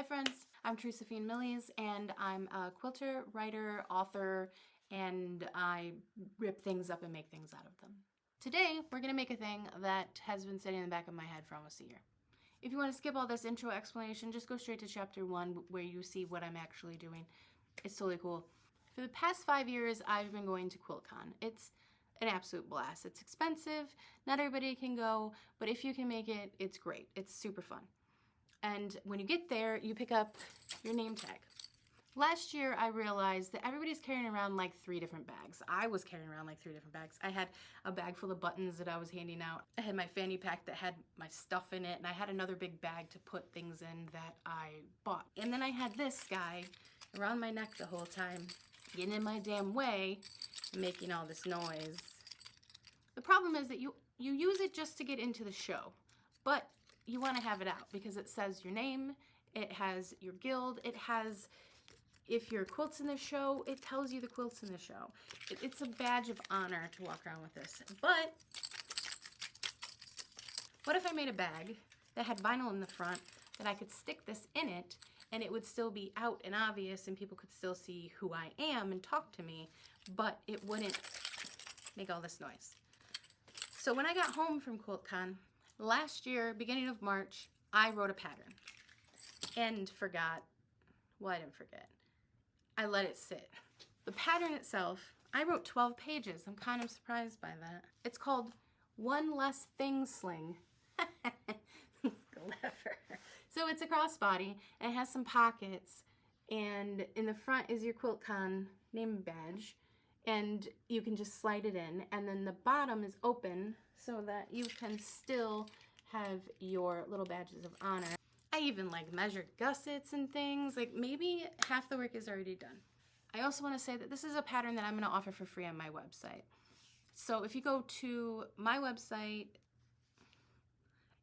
friends, I'm Teresa Millies, and I'm a quilter, writer, author, and I rip things up and make things out of them. Today, we're going to make a thing that has been sitting in the back of my head for almost a year. If you want to skip all this intro explanation, just go straight to chapter 1 where you see what I'm actually doing. It's totally cool. For the past 5 years, I've been going to QuiltCon. It's an absolute blast. It's expensive, not everybody can go, but if you can make it, it's great. It's super fun. And when you get there, you pick up your name tag. Last year, I realized that everybody's carrying around like 3 different bags. I was carrying around like 3 different bags. I had a bag full of buttons that I was handing out. I had my fanny pack that had my stuff in it, and I had another big bag to put things in that I bought. And then I had this guy around my neck the whole time, getting in my damn way, making all this noise. The problem is that you use it just to get into the show, but you want to have it out because it says your name, it has your guild, it has, if your quilt's in the show, it tells you the quilt's in the show. It's a badge of honor to walk around with this. But what if I made a bag that had vinyl in the front that I could stick this in it and it would still be out and obvious and people could still see who I am and talk to me, but it wouldn't make all this noise. So when I got home from QuiltCon, last year, beginning of March, I wrote a pattern and forgot. Well, I didn't forget. I let it sit. The pattern itself, I wrote 12 pages. I'm kind of surprised by that. It's called One Less Thing Sling. Clever. So it's a crossbody and it has some pockets, and in the front is your QuiltCon name badge, and you can just slide it in, and then the bottom is open so that you can still have your little badges of honor. I even like measured gussets and things. Like maybe half the work is already done. I also want to say that this is a pattern that I'm going to offer for free on my website. So if you go to my website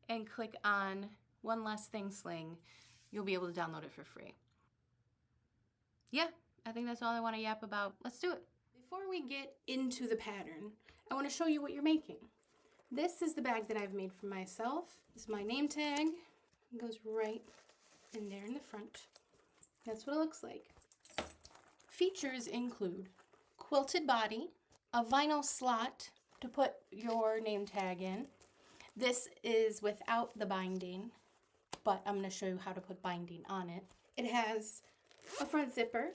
and click on One Less Thing Sling, you'll be able to download it for free. Yeah, I think that's all I want to yap about. Let's do it. Before we get into the pattern, I want to show you what you're making. This is the bag that I've made for myself. This is my name tag. It goes right in there in the front. That's what it looks like. Features include quilted body, a vinyl slot to put your name tag in. This is without the binding, but I'm going to show you how to put binding on it. It has a front zipper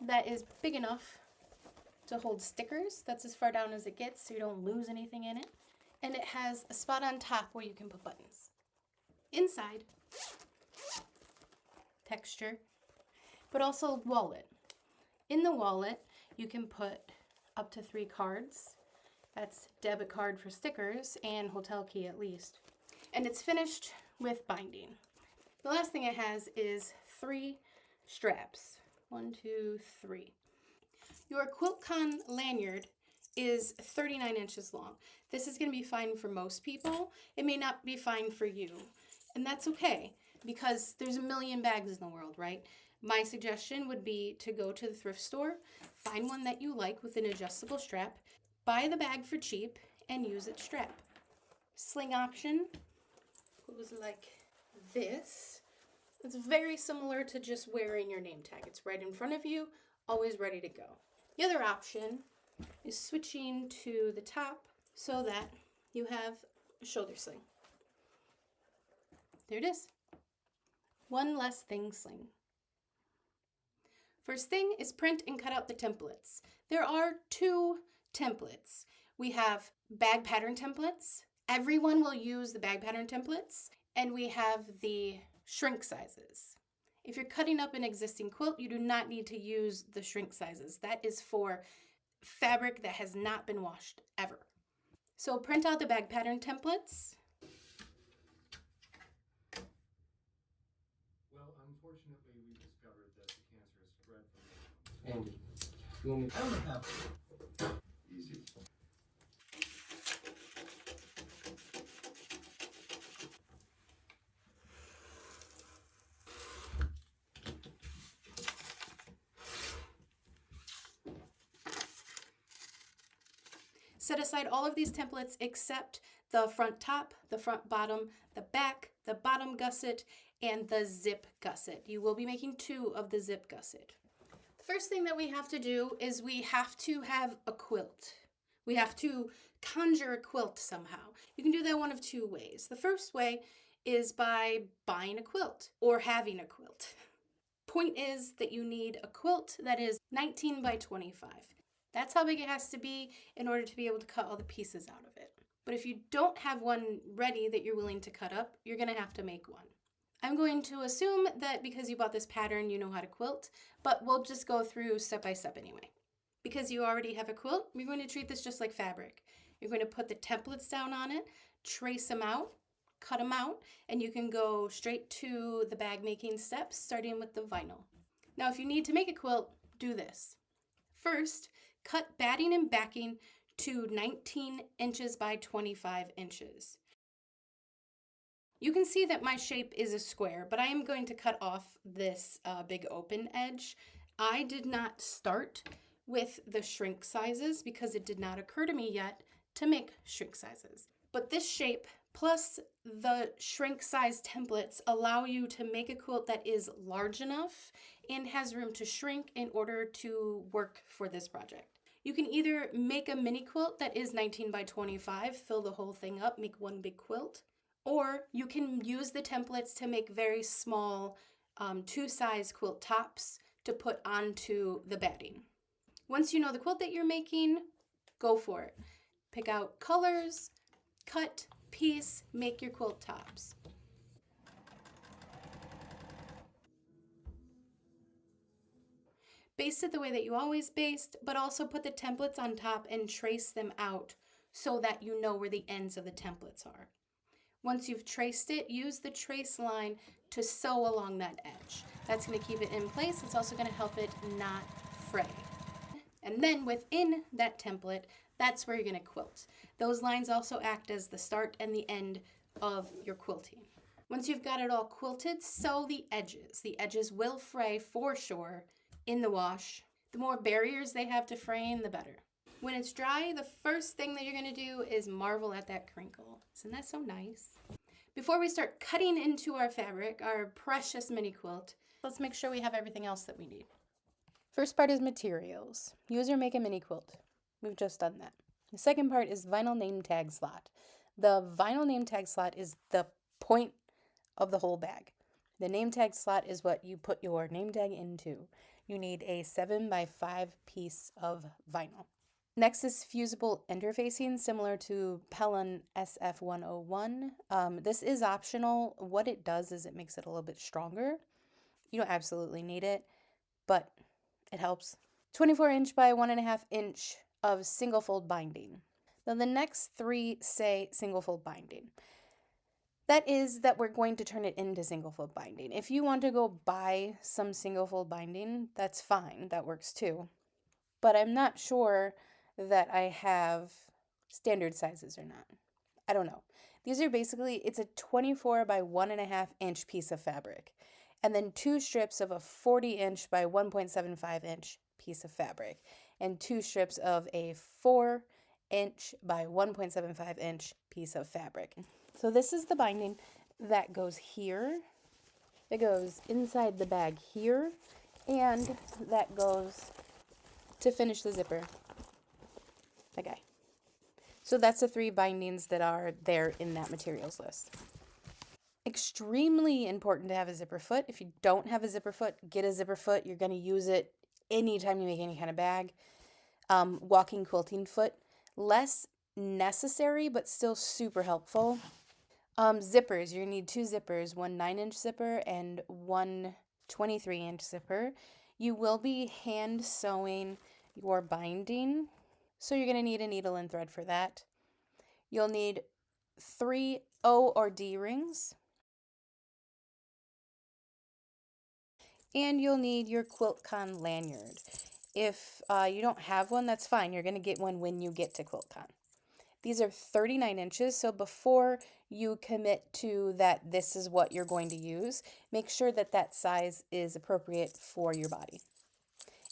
that is big enough to hold stickers. That's as far down as it gets so you don't lose anything in it. And it has a spot on top where you can put buttons. Inside, texture, but also wallet. In the wallet, you can put up to 3 cards. That's debit card for stickers and hotel key at least. And it's finished with binding. The last thing it has is 3 straps. 1, 2, 3. Your QuiltCon lanyard is 39 inches long. This is going to be fine for most people. It may not be fine for you. And that's okay, because there's a million bags in the world, right? My suggestion would be to go to the thrift store, find one that you like with an adjustable strap, buy the bag for cheap, and use its strap. Sling option goes like this. It's very similar to just wearing your name tag. It's right in front of you, always ready to go. The other option is switching to the top so that you have a shoulder sling. There it is. One Less Thing Sling. First thing is print and cut out the templates. There are 2 templates. We have bag pattern templates. Everyone will use the bag pattern templates. And we have the shrink sizes. If you're cutting up an existing quilt, you do not need to use the shrink sizes. That is for fabric that has not been washed ever. So print out the bag pattern templates. Well, unfortunately, we discovered that the cancer has spread from the Andy, you want me to have easy. Set aside all of these templates except the front top, the front bottom, the back, the bottom gusset and the zip gusset. You will be making 2 of the zip gusset. The first thing that we have to do is we have to have a quilt. We have to conjure a quilt somehow. You can do that one of 2 ways. The first way is by buying a quilt or having a quilt. Point is that you need a quilt that is 19 by 25. That's how big it has to be in order to be able to cut all the pieces out of it. But if you don't have one ready that you're willing to cut up, you're going to have to make one. I'm going to assume that because you bought this pattern, you know how to quilt, but we'll just go through step by step anyway. Because you already have a quilt, you're going to treat this just like fabric. You're going to put the templates down on it, trace them out, cut them out, and you can go straight to the bag making steps, starting with the vinyl. Now, if you need to make a quilt, do this. First, cut batting and backing to 19 inches by 25 inches. You can see that my shape is a square, but I am going to cut off this big open edge. I did not start with the shrink sizes because it did not occur to me yet to make shrink sizes. But this shape plus the shrink size templates allow you to make a quilt that is large enough and has room to shrink in order to work for this project. You can either make a mini quilt that is 19 by 25, fill the whole thing up, make one big quilt, or you can use the templates to make very small 2-size quilt tops to put onto the batting. Once you know the quilt that you're making, go for it. Pick out colors, cut, piece, make your quilt tops. Baste it the way that you always baste, but also put the templates on top and trace them out so that you know where the ends of the templates are. Once you've traced it, use the trace line to sew along that edge. That's going to keep it in place. It's also going to help it not fray. And then within that template, that's where you're going to quilt. Those lines also act as the start and the end of your quilting. Once you've got it all quilted, sew the edges. The edges will fray for sure in the wash. The more barriers they have to fraying, the better. When it's dry, the first thing that you're going to do is marvel at that crinkle. Isn't that so nice? Before we start cutting into our fabric, our precious mini quilt, let's make sure we have everything else that we need. First part is materials. Use or make a mini quilt. We've just done that. The second part is vinyl name tag slot. The vinyl name tag slot is the point of the whole bag. The name tag slot is what you put your name tag into. You need a 7 by 5 piece of vinyl. Next is fusible interfacing, similar to Pellon SF101. This is optional. What it does is it makes it a little bit stronger. You don't absolutely need it, but it helps. 24 inch by 1.5 inch of single fold binding. Now the next 3 say single fold binding. That is that we're going to turn it into single fold binding. If you want to go buy some single fold binding, that's fine. That works too. But I'm not sure that I have standard sizes or not. I don't know. These are basically, it's a 24 by 1.5 inch piece of fabric. And then 2 strips of a 40 inch by 1.75 inch piece of fabric. And 2 strips of a 4 inch by 1.75 inch piece of fabric. So this is the binding that goes here. It goes inside the bag here. And that goes to finish the zipper. Okay. So that's the 3 bindings that are there in that materials list. Extremely important to have a zipper foot. If you don't have a zipper foot, get a zipper foot. You're going to use it anytime you make any kind of bag. Walking quilting foot. Less necessary, but still super helpful. Zippers. You're going to need 2 zippers. One 9-inch zipper and one 23-inch zipper. You will be hand sewing your binding. So you're going to need a needle and thread for that. You'll need 3 O or D rings. And you'll need your QuiltCon lanyard. If you don't have one, that's fine. You're going to get one when you get to QuiltCon. These are 39 inches, so before you commit to that this is what you're going to use, make sure that that size is appropriate for your body.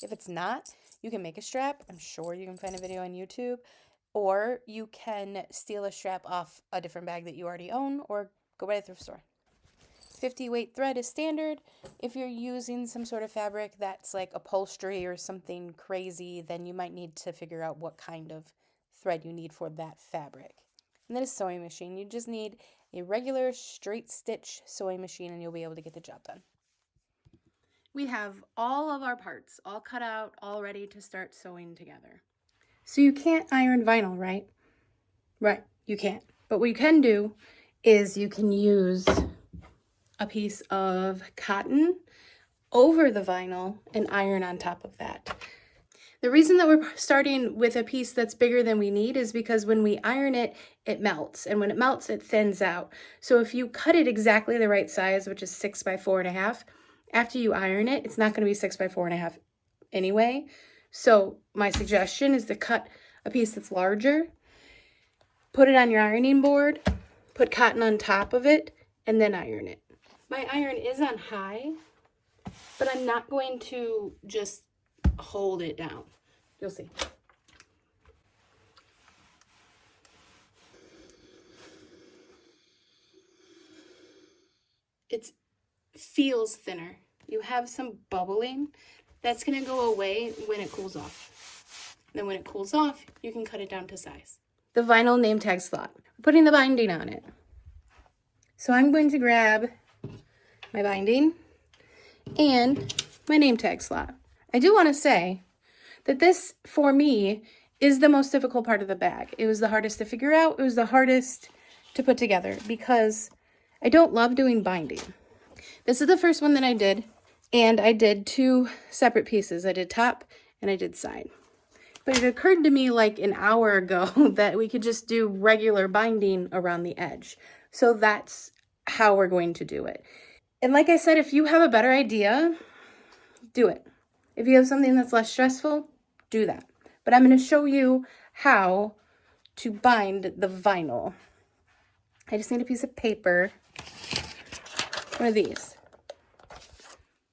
If it's not, you can make a strap. I'm sure you can find a video on YouTube. Or you can steal a strap off a different bag that you already own or go by the thrift store. 50 weight thread is standard. If you're using some sort of fabric that's like upholstery or something crazy, then you might need to figure out what kind of thread you need for that fabric. And then a sewing machine. You just need a regular straight stitch sewing machine and you'll be able to get the job done. We have all of our parts all cut out, all ready to start sewing together. So you can't iron vinyl, right? Right, you can't. But what you can do is you can use a piece of cotton over the vinyl and iron on top of that. The reason that we're starting with a piece that's bigger than we need is because when we iron it, it melts. And when it melts, it thins out. So if you cut it exactly the right size, which is 6 by 4.5, after you iron it, it's not going to be 6 by 4.5 anyway. So my suggestion is to cut a piece that's larger, put it on your ironing board, put cotton on top of it, and then iron it. My iron is on high, but I'm not going to just hold it down. You'll see. It feels thinner. You have some bubbling. That's going to go away when it cools off. Then when it cools off, you can cut it down to size. The vinyl name tag slot. We're putting the binding on it. So I'm going to grab my binding and my name tag slot. I do want to say that this, for me, is the most difficult part of the bag. It was the hardest to figure out. It was the hardest to put together because I don't love doing binding. This is the first one that I did, and I did 2 separate pieces. I did top and I did side. But it occurred to me like an hour ago that we could just do regular binding around the edge. So that's how we're going to do it. And like I said, if you have a better idea, do it. If you have something that's less stressful, do that. But I'm going to show you how to bind the vinyl. I just need a piece of paper, one of these.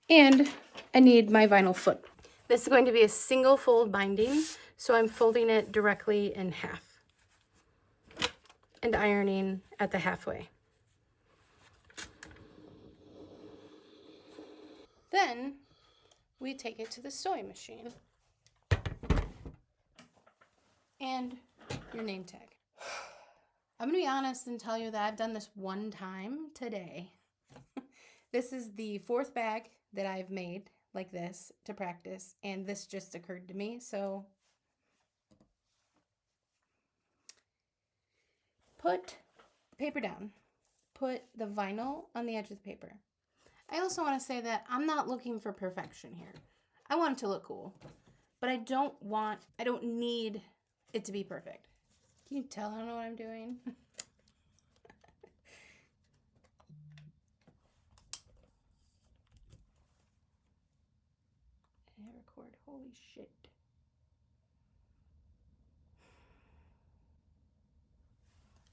And I need my vinyl foot. This is going to be a single fold binding, so I'm folding it directly in half and ironing at the halfway. Then we take it to the sewing machine and your name tag. I'm gonna be honest and tell you that I've done this one time today. This is the 4th bag that I've made like this to practice, and this just occurred to me, so put the paper down, put the vinyl on the edge of the paper. I also want to say that I'm not looking for perfection here. I want it to look cool, but I don't need it to be perfect. Can you tell I don't know what I'm doing? I hit record, holy shit.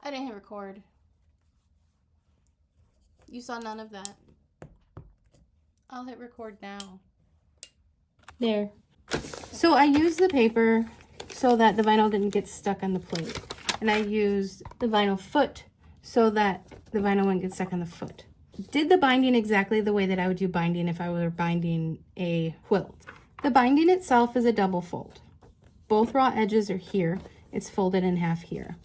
I didn't hit record. You saw none of that. I'll hit record now. There. So I used the paper so that the vinyl didn't get stuck on the plate. And I used the vinyl foot so that the vinyl wouldn't get stuck on the foot. Did the binding exactly the way that I would do binding if I were binding a quilt. The binding itself is a double fold. Both raw edges are here. It's folded in half here.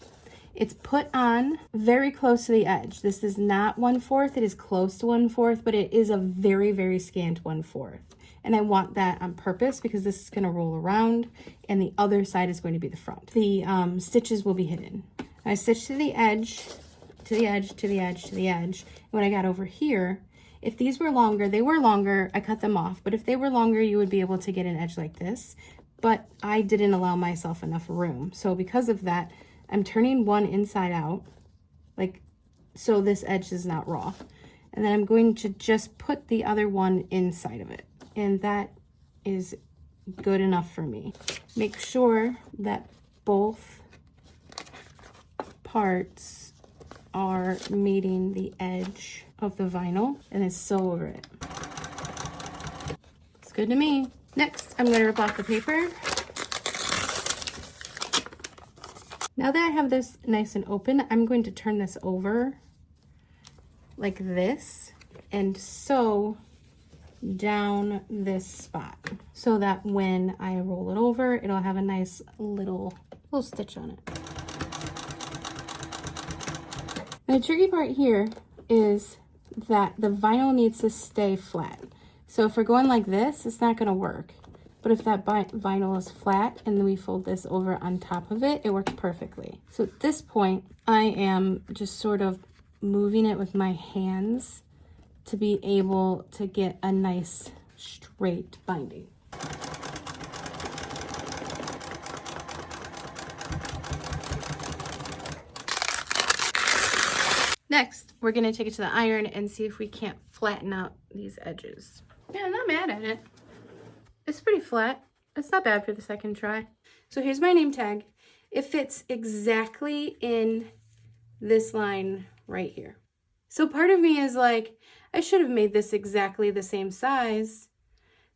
It's put on very close to the edge. This is not 1/4, it is close to 1/4, but it is a very, very scant 1/4. And I want that on purpose because this is going to roll around and the other side is going to be the front. The stitches will be hidden. I stitched to the edge, to the edge, to the edge, to the edge. And when I got over here, if these were longer, they were longer, I cut them off. But if they were longer, you would be able to get an edge like this. But I didn't allow myself enough room. So because of that, I'm turning one inside out, like so this edge is not raw. And then I'm going to just put the other one inside of it. And that is good enough for me. Make sure that both parts are meeting the edge of the vinyl and then sew over it. It's good to me. Next, I'm going to rip off the paper. Now that I have this nice and open, I'm going to turn this over like this and sew down this spot so that when I roll it over, it'll have a nice little stitch on it. The tricky part here is that the vinyl needs to stay flat. So if we're going like this, it's not going to work. But if that vinyl is flat and then we fold this over on top of it, it works perfectly. So at this point, I am just sort of moving it with my hands to be able to get a nice straight binding. Next, we're gonna take it to the iron and see if we can't flatten out these edges. Yeah, I'm not mad at it. It's pretty flat. It's not bad for the second try. So here's my name tag. It fits exactly in this line right here. So part of me is like, I should have made this exactly the same size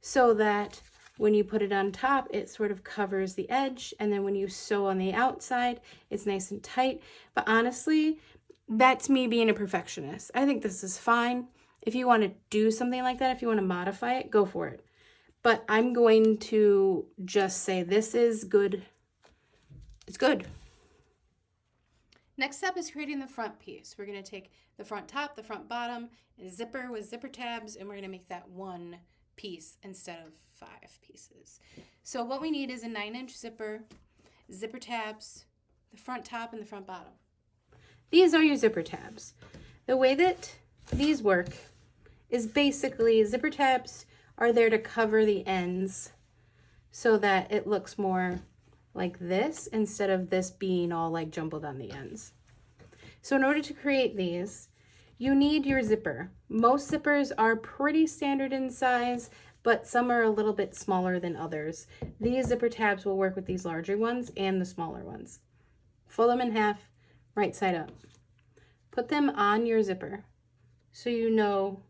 so that when you put it on top, it sort of covers the edge. And then when you sew on the outside, it's nice and tight. But honestly, that's me being a perfectionist. I think this is fine. If you want to do something like that, if you want to modify it, go for it. But I'm going to just say this is good. It's good. Next step is creating the front piece. We're going to take the front top, the front bottom, a zipper with zipper tabs, and we're going to make that one piece instead of 5 pieces. So what we need is a 9-inch zipper, zipper tabs, the front top, and the front bottom. These are your zipper tabs. The way that these work is basically zipper tabs are there to cover the ends so that it looks more like this instead of this being all like jumbled on the ends. So in order to create these, you need your zipper. Most zippers are pretty standard in size, but some are a little bit smaller than others. These zipper tabs will work with these larger ones and the smaller ones. Fold them in half, right side up. Put them on your zipper so you know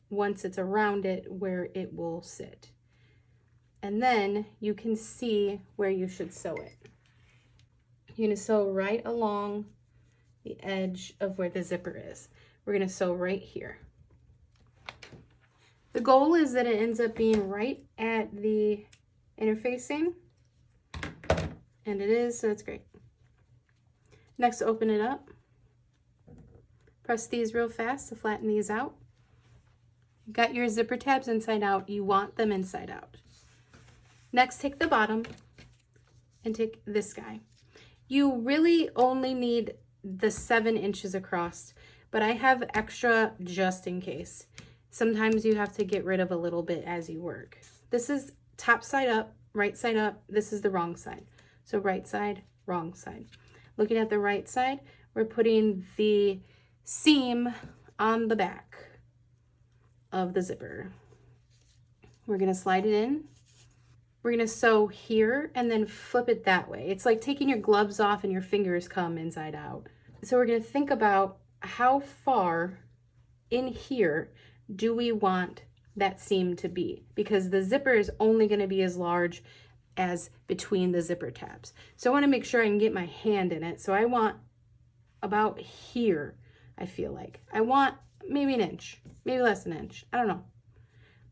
once it's around it where it will sit. And then you can see where you should sew it. You're going to sew right along the edge of where the zipper is. We're going to sew right here. The goal is that it ends up being right at the interfacing, and it is, so that's great. Next, open it up. Press these real fast to flatten these out. Got your zipper tabs inside out. You want them inside out. Next, take the bottom and take this guy. You really only need the 7 inches across, but I have extra just in case. Sometimes you have to get rid of a little bit as you work. This is top side up, right side up. This is the wrong side. So right side, wrong side. Looking at the right side, we're putting the seam on the back of the zipper. We're going to slide it in. We're going to sew here and then flip it that way. It's like taking your gloves off and your fingers come inside out. So we're going to think about how far in here do we want that seam to be, because the zipper is only going to be as large as between the zipper tabs. So I want to make sure I can get my hand in it. So I want about here, I feel like. I want maybe an inch, maybe less than an inch. I don't know.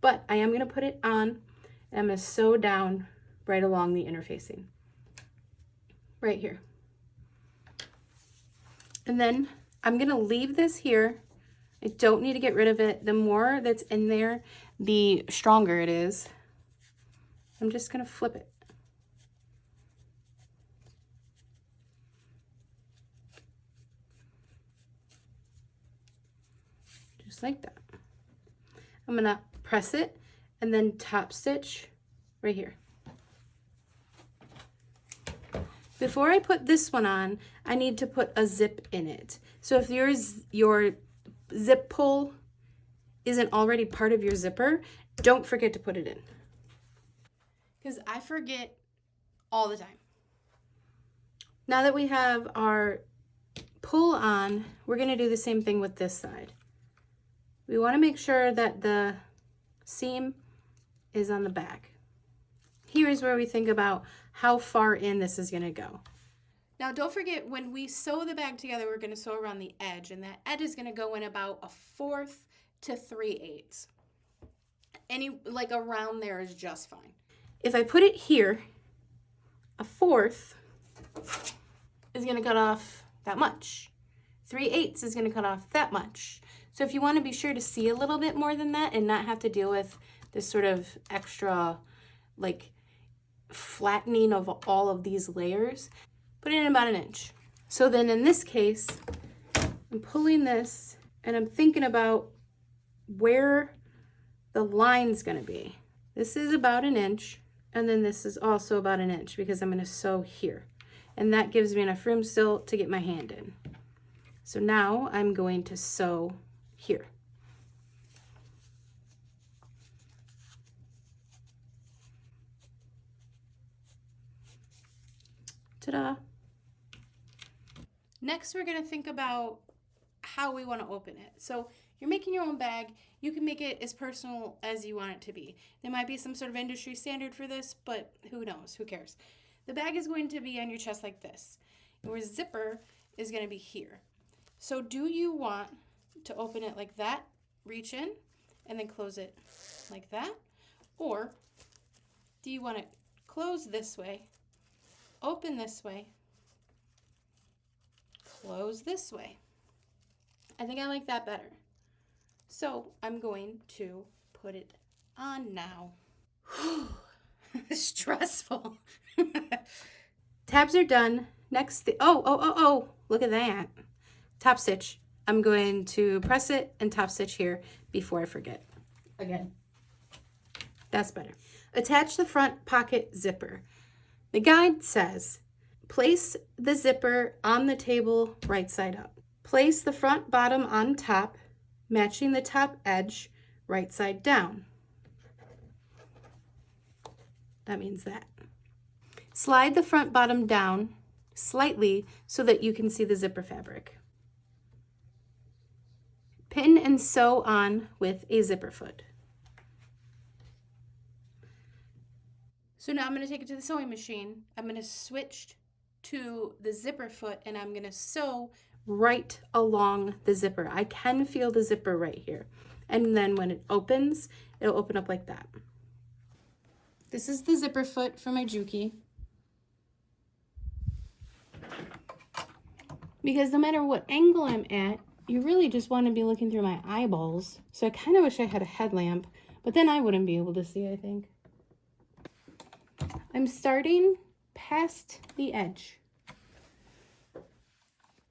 But I am going to put it on, and I'm going to sew down right along the interfacing. Right here. And then I'm going to leave this here. I don't need to get rid of it. The more that's in there, the stronger it is. I'm just going to flip it. Just like that. I'm going to press it and then top stitch right here. Before I put this one on, I need to put a zip in it. So if your zip pull isn't already part of your zipper, don't forget to put it in. Because I forget all the time. Now that we have our pull on, we're going to do the same thing with this side. We want to make sure that the seam is on the back. Here's where we think about how far in this is going to go. Now don't forget, when we sew the bag together, we're going to sew around the edge, and that edge is going to go in about 1/4 to 3/8. Any, like around there is just fine. If I put it here, a 1/4 is gonna cut off that much. 3/8 is gonna cut off that much. So if you wanna be sure to see a little bit more than that and not have to deal with this sort of extra like flattening of all of these layers, put it in about 1 inch. So then in this case, I'm pulling this and I'm thinking about where the line's gonna be. This is about 1 inch, and then this is also about 1 inch because I'm gonna sew here. And that gives me enough room still to get my hand in. So now I'm going to sew here. Ta-da! Next, we're gonna think about how we wanna open it. So you're making your own bag. You can make it as personal as you want it to be. There might be some sort of industry standard for this, but who knows, who cares? The bag is going to be on your chest like this. Your zipper is gonna be here. So do you want to open it like that, reach in, and then close it like that? Or do you want to close this way, open this way, close this way? I think I like that better. So I'm going to put it on now. Stressful. Tabs are done. Next, oh, look at that. Top stitch. I'm going to press it and top stitch here before I forget. Again, that's better. Attach the front pocket zipper. The guide says, place the zipper on the table right side up. Place the front bottom on top, matching the top edge right side down. That means that. Slide the front bottom down slightly so that you can see the zipper fabric. Pin and sew on with a zipper foot. So now I'm going to take it to the sewing machine. I'm going to switch to the zipper foot and I'm going to sew right along the zipper. I can feel the zipper right here. And then when it opens, it'll open up like that. This is the zipper foot for my Juki. Because no matter what angle I'm at, you really just want to be looking through my eyeballs. So I kind of wish I had a headlamp, but then I wouldn't be able to see, I think. I'm starting past the edge.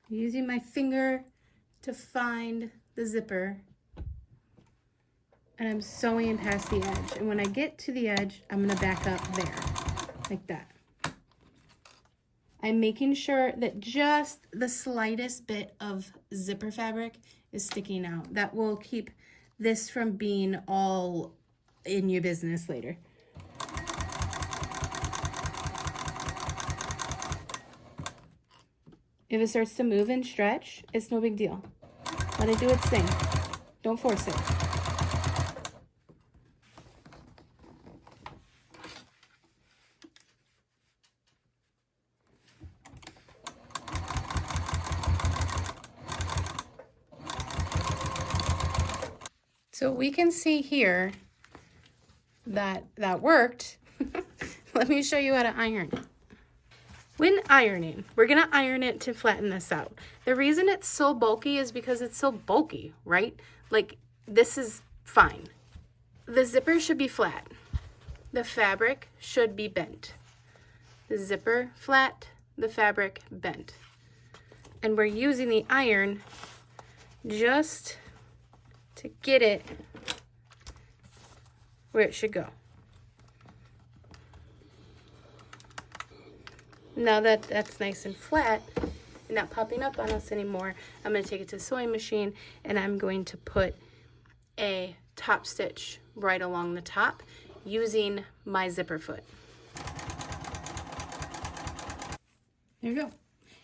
Using my finger to find the zipper. And I'm sewing past the edge. And when I get to the edge, I'm going to back up there, like that. I'm making sure that just the slightest bit of zipper fabric is sticking out. That will keep this from being all in your business later. If it starts to move and stretch, it's no big deal. Let it do its thing. Don't force it. So we can see here that that worked. Let me show you how to iron it. When ironing, we're gonna iron it to flatten this out. The reason it's so bulky is because it's so bulky, right? Like, this is fine. The zipper should be flat. The fabric should be bent. The zipper flat, the fabric bent. And we're using the iron just to get it where it should go. Now that that's nice and flat and not popping up on us anymore, I'm going to take it to the sewing machine and I'm going to put a top stitch right along the top using my zipper foot. There you go.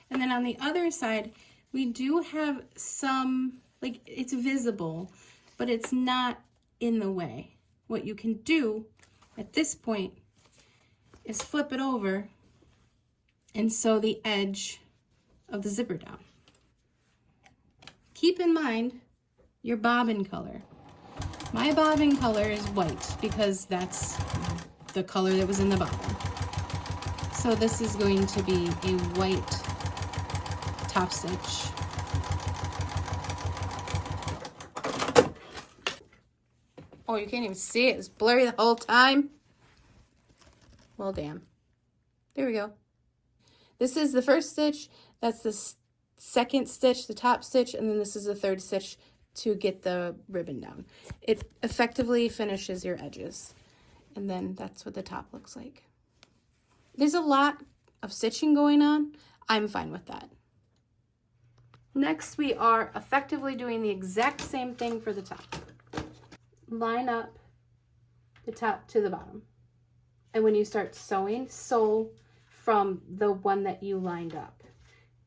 And then on the other side, we do have some, like, it's visible, but it's not in the way. What you can do at this point is flip it over and sew the edge of the zipper down. Keep in mind your bobbin color. My bobbin color is white because that's the color that was in the bobbin. So this is going to be a white top stitch. Oh, you can't even see it. It's blurry the whole time. Well, damn. There we go. This is the first stitch. That's the second stitch, the top stitch, and then this is the third stitch to get the ribbon down. It effectively finishes your edges. And then that's what the top looks like. There's a lot of stitching going on. I'm fine with that. Next, we are effectively doing the exact same thing for the top. Line up the top to the bottom. And when you start sewing, sew from the one that you lined up,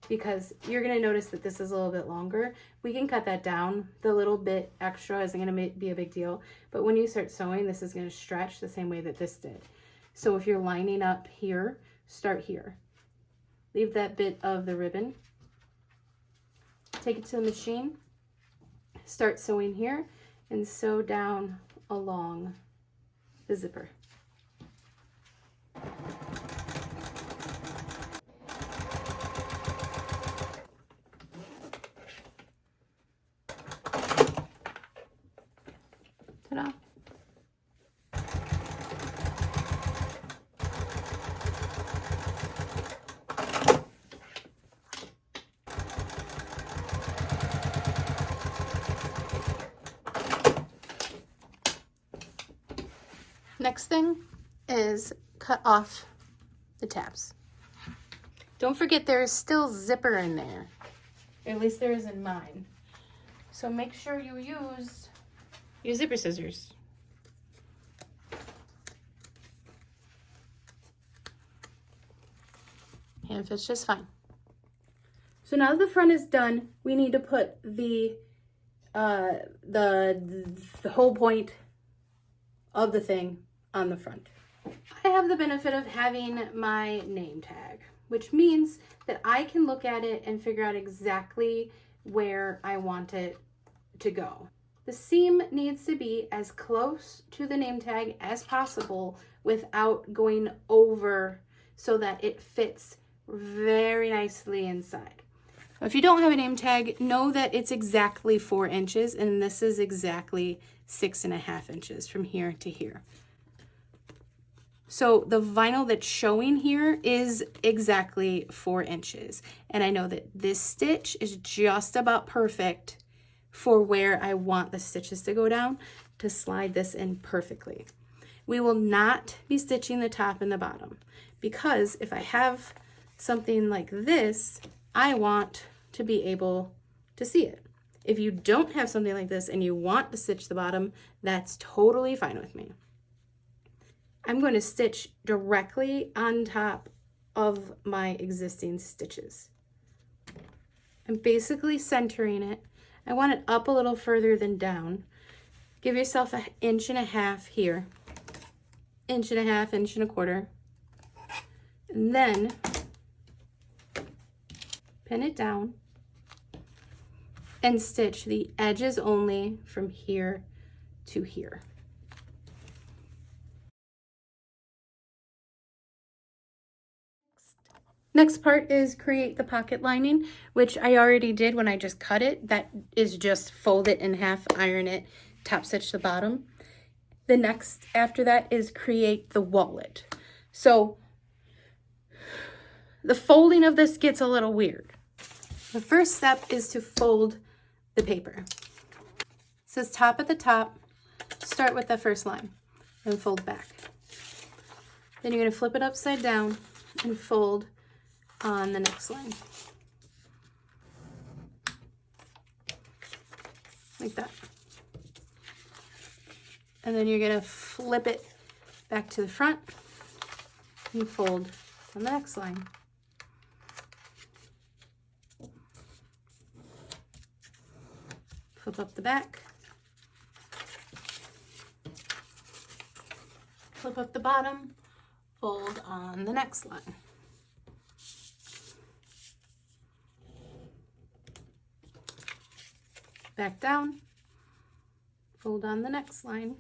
because you're going to notice that this is a little bit longer. We can cut that down. The little bit extra isn't going to be a big deal, but when you start sewing, this is going to stretch the same way that this did. So if you're lining up here, start here. Leave that bit of the ribbon. Take it to the machine. Start sewing here and sew down along the zipper. Ta-da. Next thing is cut off the tabs. Don't forget there is still zipper in there. At least there is in mine. So make sure you use your zipper scissors. And it fits just fine. So now that the front is done, we need to put the whole point of the thing on the front. I have the benefit of having my name tag, which means that I can look at it and figure out exactly where I want it to go. The seam needs to be as close to the name tag as possible without going over, so that it fits very nicely inside. If you don't have a name tag, know that it's exactly 4 inches, and this is exactly 6.5 inches from here to here. So the vinyl that's showing here is exactly 4 inches. And I know that this stitch is just about perfect for where I want the stitches to go down to slide this in perfectly. We will not be stitching the top and the bottom, because if I have something like this, I want to be able to see it. If you don't have something like this and you want to stitch the bottom, that's totally fine with me. I'm going to stitch directly on top of my existing stitches. I'm basically centering it. I want it up a little further than down. Give yourself 1.5 inches here, 1.5 inches, 1.25 inches. And then pin it down and stitch the edges only from here to here. Next part is create the pocket lining, which I already did when I just cut it. That is just fold it in half, iron it, top stitch the bottom. The next after that is create the wallet. So the folding of this gets a little weird. The first step is to fold the paper. It says top at the top, start with the first line and fold back. Then you're going to flip it upside down and fold on the next line. Like that. And then you're going to flip it back to the front and fold on the next line. Flip up the back. Flip up the bottom, fold on the next line. Back down, Fold on the next line.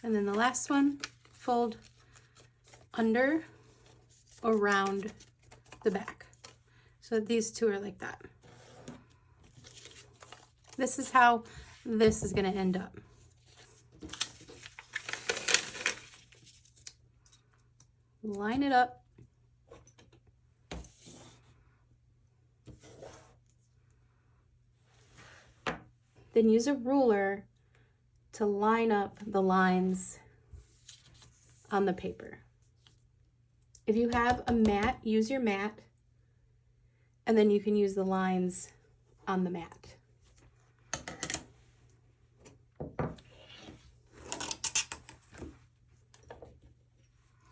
And then the last one, fold under, around the back. So these two are like that. This is how this is going to end up. Line it up. Then use a ruler to line up the lines on the paper. If you have a mat, use your mat, and then you can use the lines on the mat.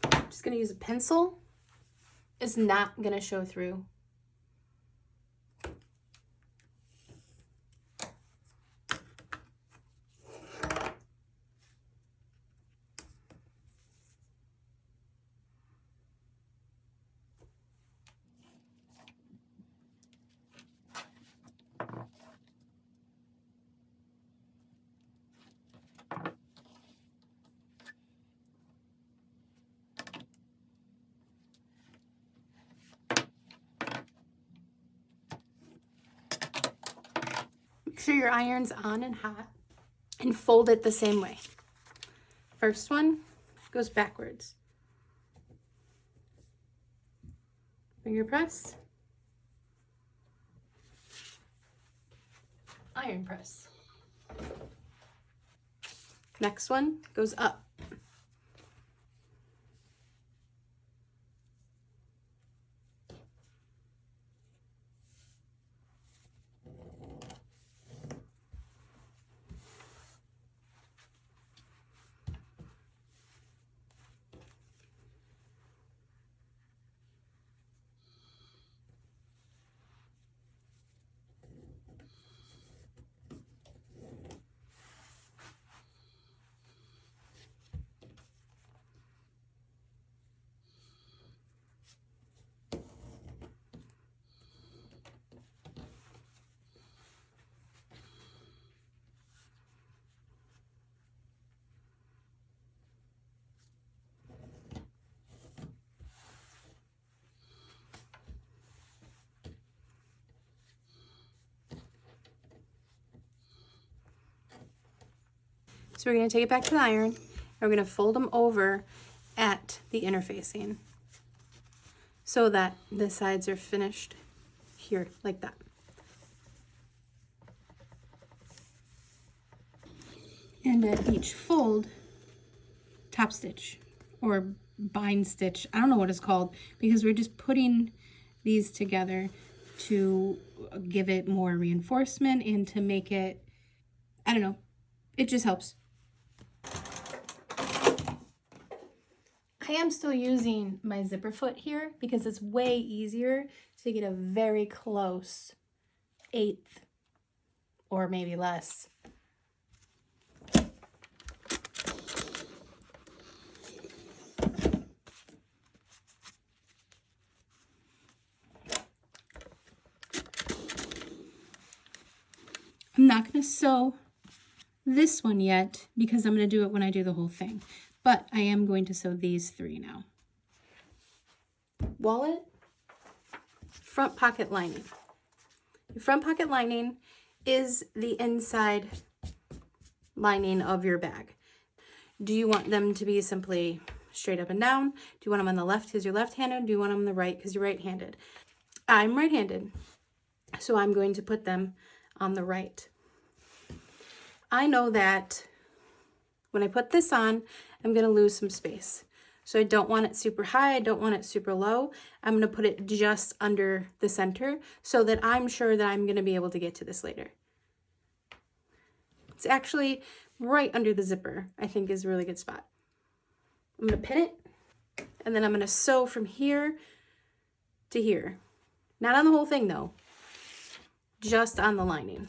I'm just going to use a pencil. It's not going to show through. Make sure your iron's on and hot, and fold it the same way. First one goes backwards. Finger press. Iron press. Next one goes up. So we're going to take it back to the iron, and we're going to fold them over at the interfacing so that the sides are finished here like that. And at each fold, top stitch or bind stitch, I don't know what it's called, because we're just putting these together to give it more reinforcement and to make it, I don't know, it just helps. I am still using my zipper foot here because it's way easier to get a very close 1/8 or maybe less. I'm not going to sew this one yet because I'm going to do it when I do the whole thing. But I am going to sew these 3 now. Wallet, front pocket lining. Your front pocket lining is the inside lining of your bag. Do you want them to be simply straight up and down? Do you want them on the left because you're left-handed? Do you want them on the right because you're right-handed? I'm right-handed, so I'm going to put them on the right. I know that when I put this on, I'm going to lose some space. So I don't want it super high. I don't want it super low. I'm going to put it just under the center so that I'm sure that I'm going to be able to get to this later. It's actually right under the zipper, I think is a really good spot. I'm going to pin it, and then I'm going to sew from here to here. Not on the whole thing though, just on the lining.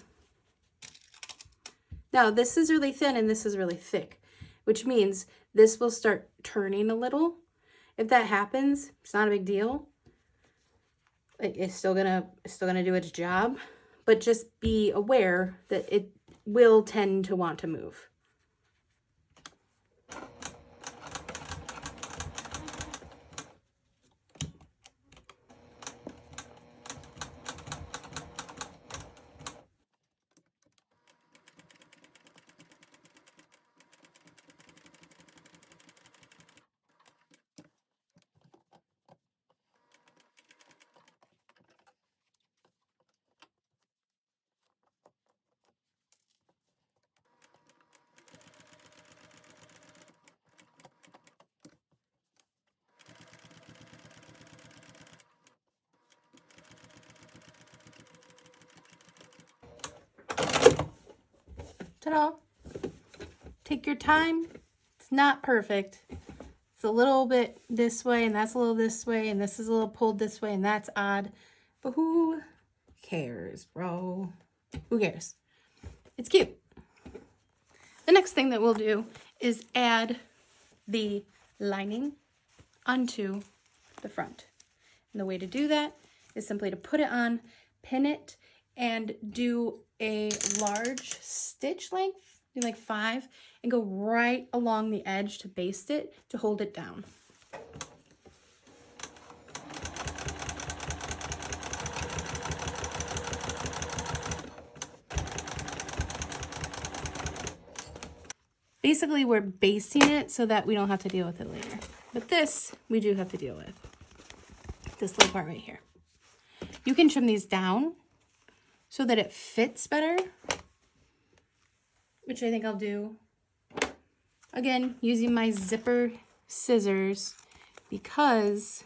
Now this is really thin and this is really thick, which means this will start turning a little. If that happens, it's not a big deal. like it's still gonna do its job, but just be aware that it will tend to want to move. Ta-da! Take your time. It's not perfect. It's a little bit this way, and that's a little this way, and this is a little pulled this way, and that's odd. But who cares, bro? Who cares? It's cute. The next thing that we'll do is add the lining onto the front. And the way to do that is simply to put it on, pin it, and do a large stitch length, do like 5, and go right along the edge to baste it to hold it down. Basically, we're basting it so that we don't have to deal with it later. But this, we do have to deal with. This little part right here. You can trim these down so that it fits better, which I think I'll do. Again, using my zipper scissors because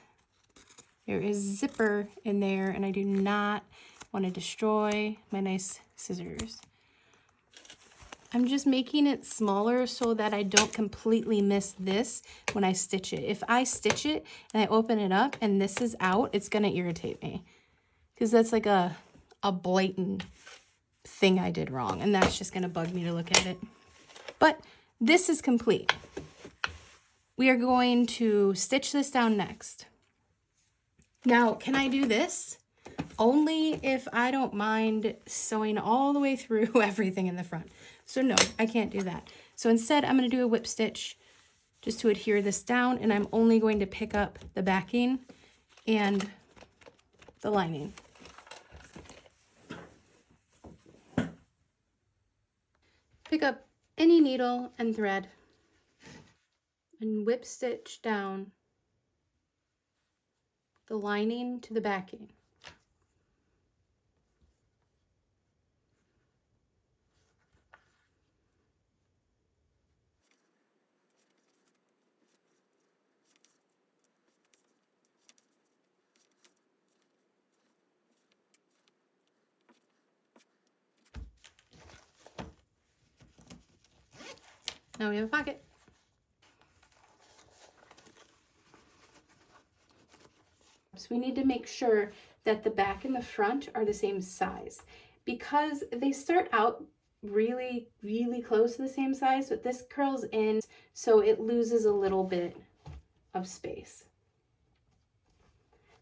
there is zipper in there and I do not want to destroy my nice scissors. I'm just making it smaller so that I don't completely miss this when I stitch it. If I stitch it and I open it up and this is out, it's gonna irritate me because that's like a blatant thing I did wrong, and that's just gonna bug me to look at it. But this is complete. We are going to stitch this down next. Now, can I do this? Only if I don't mind sewing all the way through everything in the front. So no, I can't do that. So instead, I'm going to do a whip stitch just to adhere this down, and I'm only going to pick up the backing and the lining. Pick up any needle and thread and whip stitch down the lining to the backing. Now we have a pocket. So we need to make sure that the back and the front are the same size because they start out really, really close to the same size, but this curls in so it loses a little bit of space.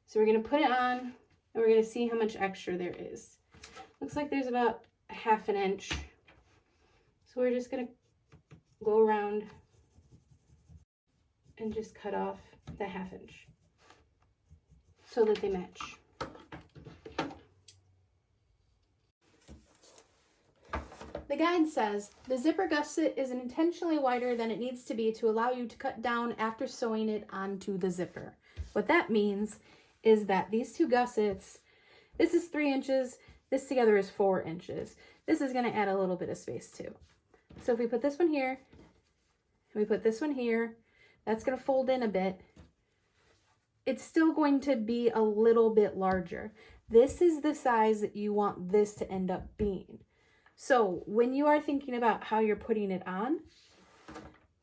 So we're going to put it on and we're going to see how much extra there is. Looks like there's about 1/2 inch. So we're just going to go around and just cut off the 1/2 inch so that they match. The guide says the zipper gusset is intentionally wider than it needs to be to allow you to cut down after sewing it onto the zipper. What that means is that these two gussets, this is 3 inches, this together is 4 inches. This is going to add a little bit of space too. So if we put this one here, and we put this one here, that's going to fold in a bit. It's still going to be a little bit larger. This is the size that you want this to end up being. So when you are thinking about how you're putting it on,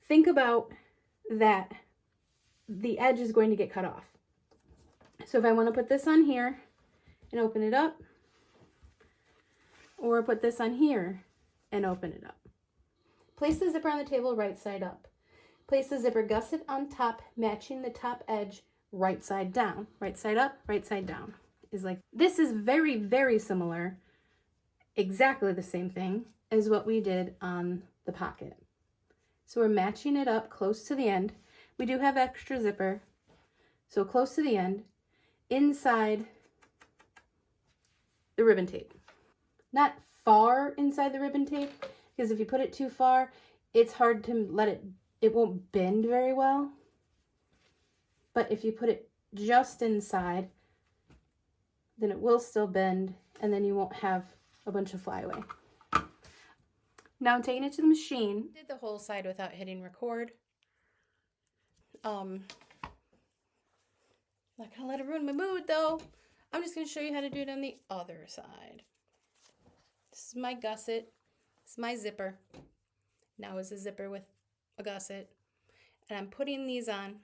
think about that the edge is going to get cut off. So if I want to put this on here and open it up, or put this on here and open it up. Place the zipper on the table right side up. Place the zipper gusset on top, matching the top edge right side down. Right side up, right side down. is like, this is very, very similar, exactly the same thing as what we did on the pocket. So we're matching it up close to the end. We do have extra zipper, so close to the end, inside the ribbon tape. Not far inside the ribbon tape, because if you put it too far, it's hard to let it won't bend very well. But if you put it just inside, then it will still bend, and then you won't have a bunch of flyaway. Now I'm taking it to the machine. Did the whole side without hitting record. Not gonna let it ruin my mood though. I'm just gonna show you how to do it on the other side. This is my gusset. This is my zipper. Now is a zipper with a gusset. And I'm putting these on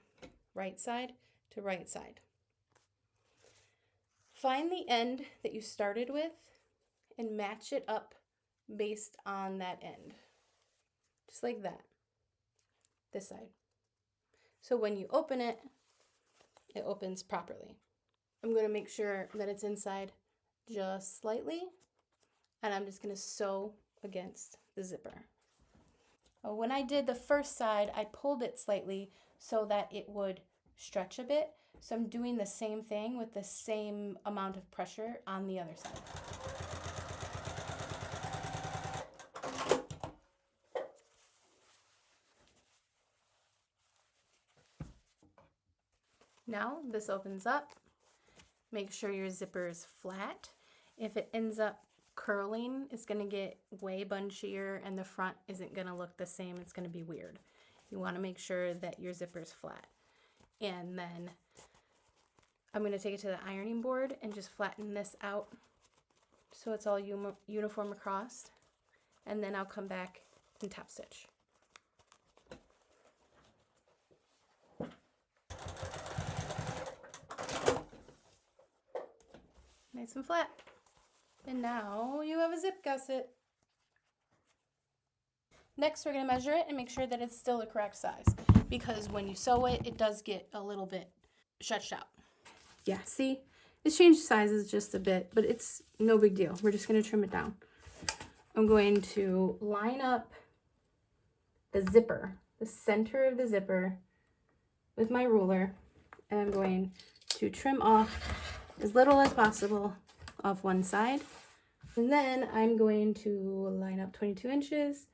right side to right side. Find the end that you started with and match it up based on that end. Just like that. This side. So when you open it, it opens properly. I'm going to make sure that it's inside just slightly, and I'm just going to sew against the zipper. When I did the first side, I pulled it slightly so that it would stretch a bit. So I'm doing the same thing with the same amount of pressure on the other side. Now this opens up. Make sure your zipper is flat. If it ends up curling, it's going to get way bunchier and the front isn't going to look the same. It's going to be weird. You want to make sure that your zipper is flat. And then I'm going to take it to the ironing board and just flatten this out so it's all uniform across. And then I'll come back and top stitch. Nice and flat. And now you have a zip gusset. Next, we're going to measure it and make sure that it's still the correct size, because when you sew it, it does get a little bit stretched out. Yeah, see? It's changed sizes just a bit, but it's no big deal. We're just going to trim it down. I'm going to line up the zipper, the center of the zipper, with my ruler, and I'm going to trim off as little as possible off one side. And then I'm going to line up 22 inches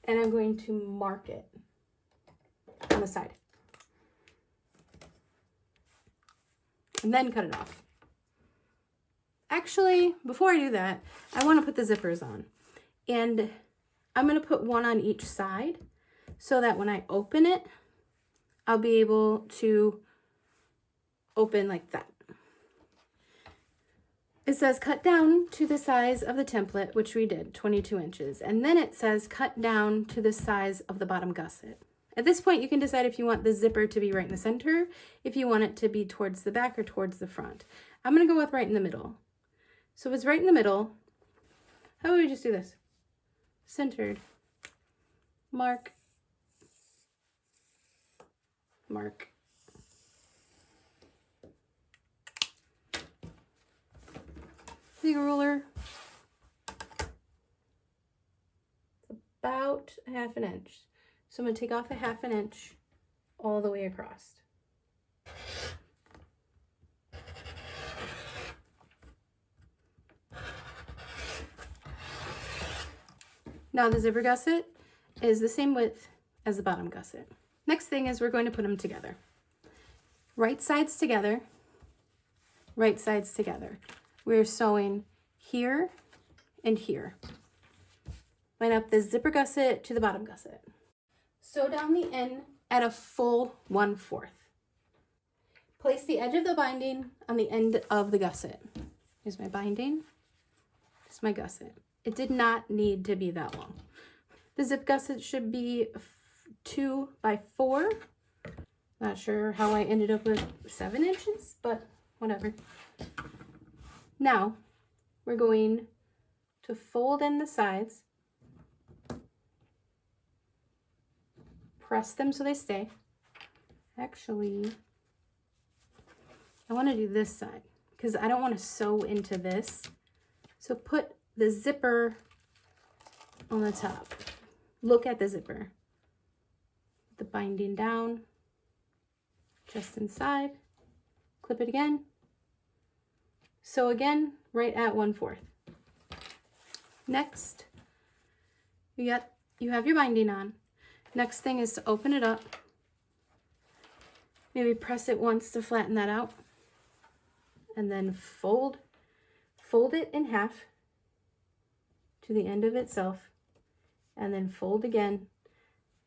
and I'm going to mark it on the side. And then cut it off. Actually, before I do that, I want to put the zippers on. And I'm going to put one on each side so that when I open it, I'll be able to open like that. It says cut down to the size of the template, which we did, 22 inches. And then it says cut down to the size of the bottom gusset. At this point, you can decide if you want the zipper to be right in the center, if you want it to be towards the back or towards the front. I'm going to go with right in the middle. So if it's right in the middle, how about we just do this? Centered. Mark. Mark. Take a ruler. It's about a half an inch. So I'm going to take off a half an inch all the way across. Now the zipper gusset is the same width as the bottom gusset. Next thing is we're going to put them together. Right sides together, right sides together. We're sewing here and here. Line up the zipper gusset to the bottom gusset. Sew down the end at a full 1/4. Place the edge of the binding on the end of the gusset. Here's my binding. This is my gusset. It did not need to be that long. The zip gusset should be 2 by 4. Not sure how I ended up with 7 inches, but whatever. Now, we're going to fold in the sides, press them so they stay. Actually, I want to do this side because I don't want to sew into this. So put the zipper on the top. Look at the zipper. The binding down, just inside. Clip it again. Sew again, right at 1/4. Next, you have your binding on. Next thing is to open it up. Maybe press it once to flatten that out. And then fold it in half to the end of itself. And then fold again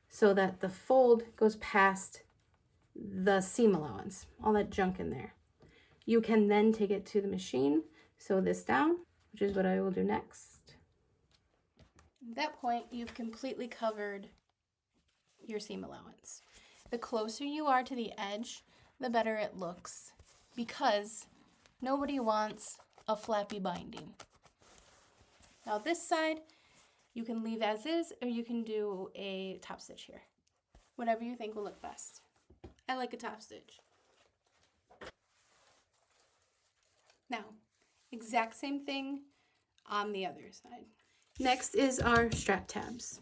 so that the fold goes past the seam allowance, all that junk in there. You can then take it to the machine, sew this down, which is what I will do next. At that point, you've completely covered your seam allowance. The closer you are to the edge, the better it looks, because nobody wants a flappy binding. Now this side, you can leave as is, or you can do a top stitch here. Whatever you think will look best. I like a top stitch. Now, exact same thing on the other side. Next is our strap tabs.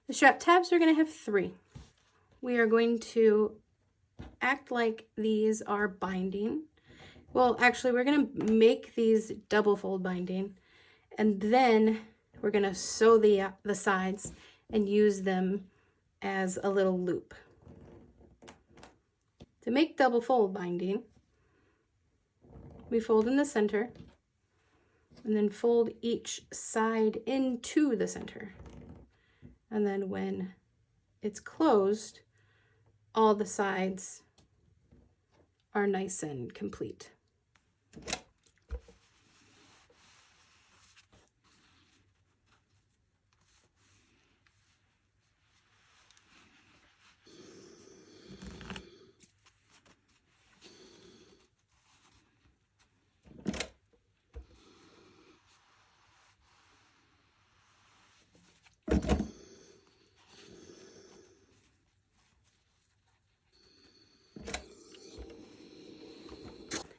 The strap tabs are going to have 3. We are going to act like these are binding. Well, actually, we're going to make these double fold binding, and then we're going to sew the sides and use them as a little loop. To make double fold binding, we fold in the center and then fold each side into the center. And then when it's closed, all the sides are nice and complete.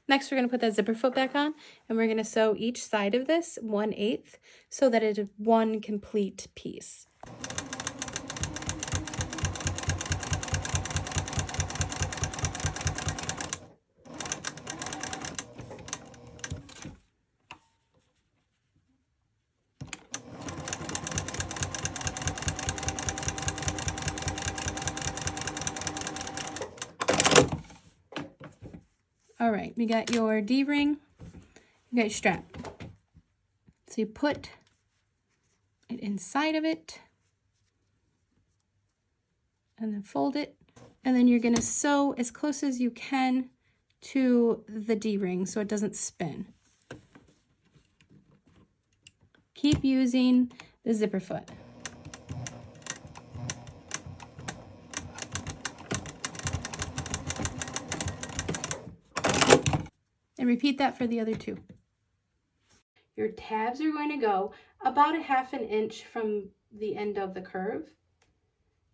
Next, we're going to put that zipper foot back on, and we're going to sew each side of this 1/8 so that it is one complete piece. All right, we got your D-ring, you got your strap. So you put it inside of it, and then fold it, and then you're gonna sew as close as you can to the D-ring so it doesn't spin. Keep using the zipper foot. And repeat that for the other 2. Your tabs are going to go about 1/2 inch from the end of the curve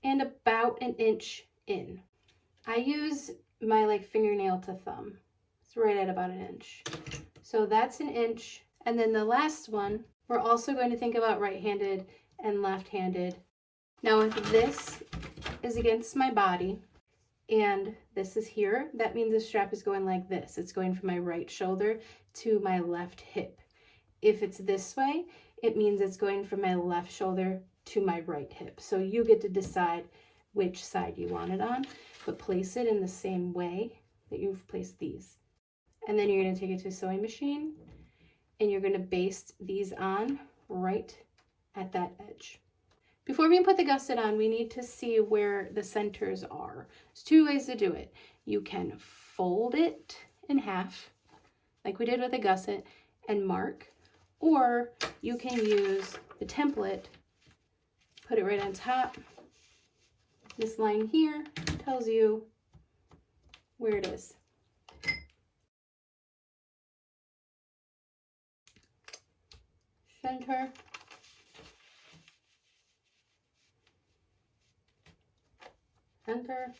and about 1 inch in. I use my fingernail to thumb. It's right at about 1 inch. So that's 1 inch. And then the last one, we're also going to think about right-handed and left-handed. Now if this is against my body, and this is here, that means the strap is going like this. It's going from my right shoulder to my left hip. If it's this way, it means it's going from my left shoulder to my right hip. So you get to decide which side you want it on, but place it in the same way that you've placed these. And then you're going to take it to a sewing machine, and you're going to baste these on right at that edge. Before we put the gusset on, we need to see where the centers are. There's 2 ways to do it. You can fold it in half, like we did with the gusset, and mark, or you can use the template, put it right on top. This line here tells you where it is. Center. Center.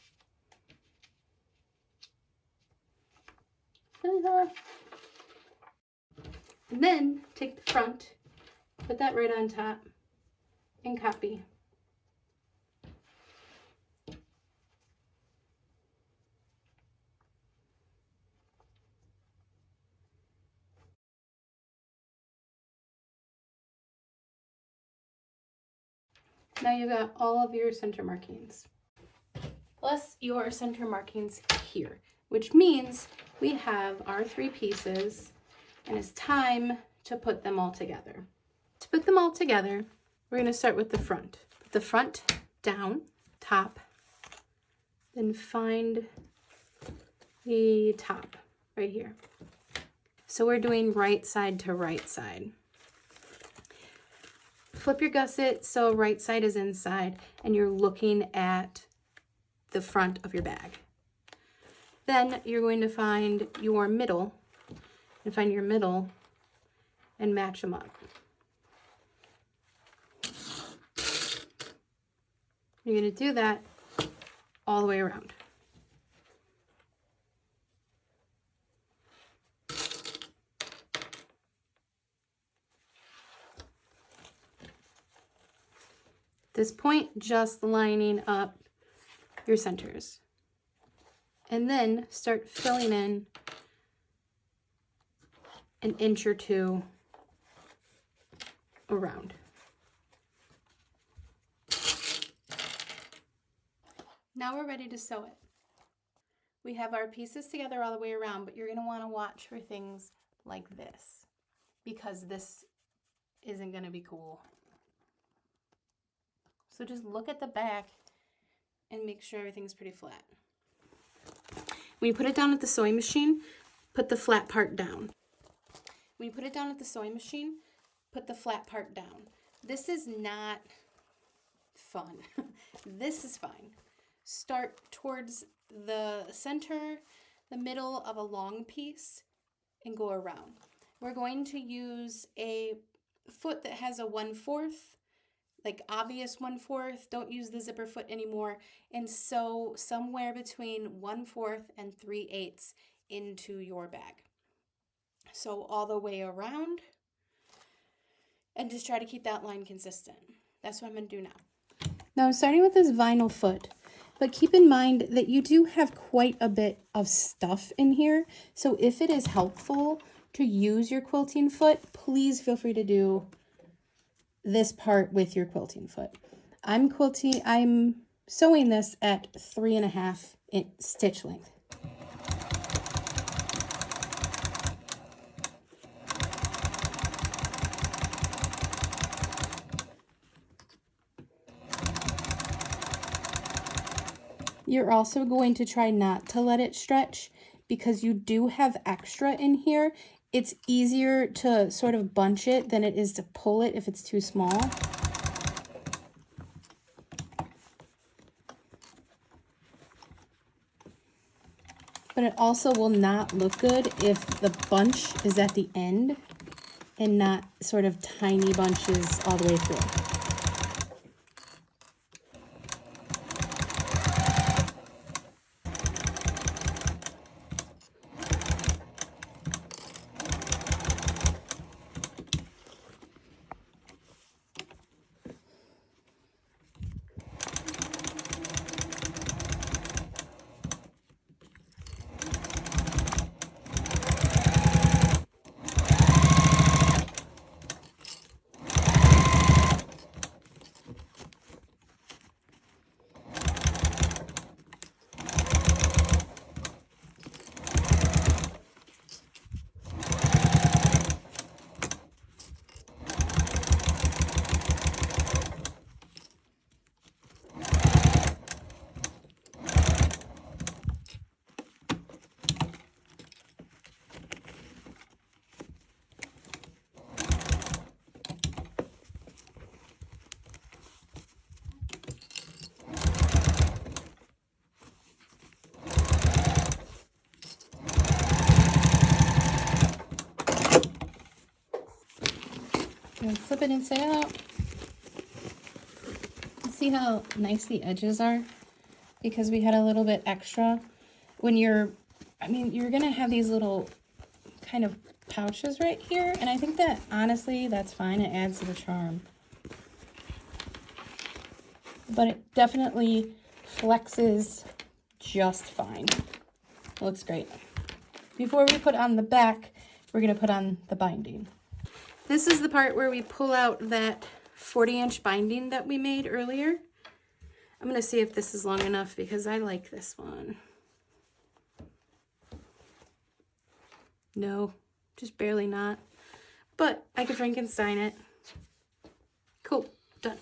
Center. And then take the front, put that right on top, and copy. Now you've got all of your center markings, plus your center markings here, which means we have our 3 pieces, and it's time to put them all together. To put them all together, we're going to start with the front. Put the front down, top, then find the top right here. So we're doing right side to right side. Flip your gusset so right side is inside and you're looking at the front of your bag. Then you're going to find your middle and match them up. You're going to do that all the way around. At this point, just lining up your centers. And then start filling in an inch or 2 around. Now we're ready to sew it. We have our pieces together all the way around, but you're going to want to watch for things like this, because this isn't going to be cool. So just look at the back and make sure everything's pretty flat. When you put it down at the sewing machine, put the flat part down. When you put it down at the sewing machine, put the flat part down. This is not fun. This is fine. Start towards the center, the middle of a long piece, and go around. We're going to use a foot that has a 1/4, like obvious 1/4. Don't use the zipper foot anymore, and sew somewhere between 1/4 and 3/8 into your bag. Sew all the way around and just try to keep that line consistent. That's what I'm going to do now. Now I'm starting with this vinyl foot, but keep in mind that you do have quite a bit of stuff in here. So if it is helpful to use your quilting foot, please feel free to do this part with your quilting foot. I'm sewing this at 3.5 stitch length. You're also going to try not to let it stretch because you do have extra in here. It's easier to sort of bunch it than it is to pull it if it's too small. But it also will not look good if the bunch is at the end and not sort of tiny bunches all the way through. And flip it inside out. See how nice the edges are? Because we had a little bit extra. When you're gonna have these little kind of pouches right here, and I think that honestly that's fine. It adds to the charm. But it definitely flexes just fine. It looks great. Before we put on the back, we're going to put on the binding. This is the part where we pull out that 40-inch binding that we made earlier. I'm going to see if this is long enough because I like this one. No, just barely not. But I could Frankenstein it. Cool, done.